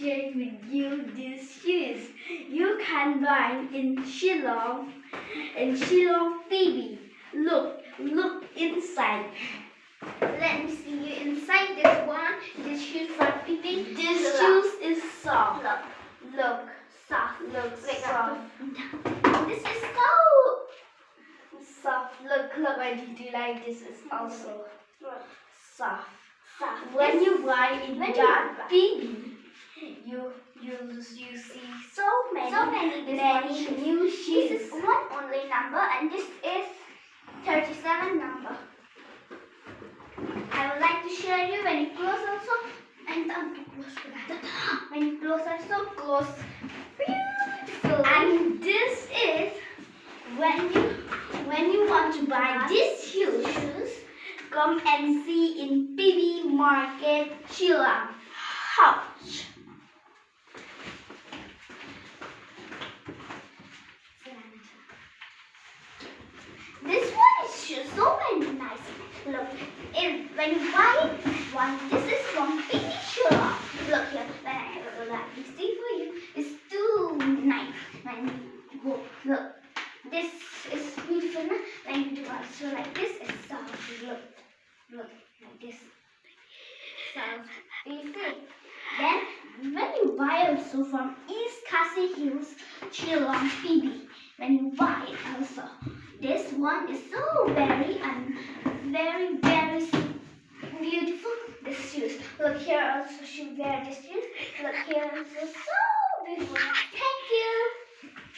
share with you these shoes. You can buy in Shillong baby. Look inside. Let me see you inside this one. This shoes for baby. This shoes is soft. Look, soft. Look Wait, soft. This is so Soft. Look, I do like this is also soft. soft. When you buy in that baby, you see so many new shoes. This is one only number, and this is 37 number. I would like to show you when you close also, and when you close also, close beautiful. And this is when you want to buy these shoes, come and see in PB Market Shillong. Ouch. This one is so very nice. Look, when you buy one, this is from PB Shillong. Look here, when I have that, you see for you, it's too nice. When you go, look, this is beautiful. No? When you do also like this, it's soft. Look, like this. Soft, beautiful. Then, when you buy also from East Khasi Hills, Shillong PB, when you buy it also, this one is so very beautiful. This shoes. Look here also, she wear this shoes. Look here also, so beautiful. Thank you.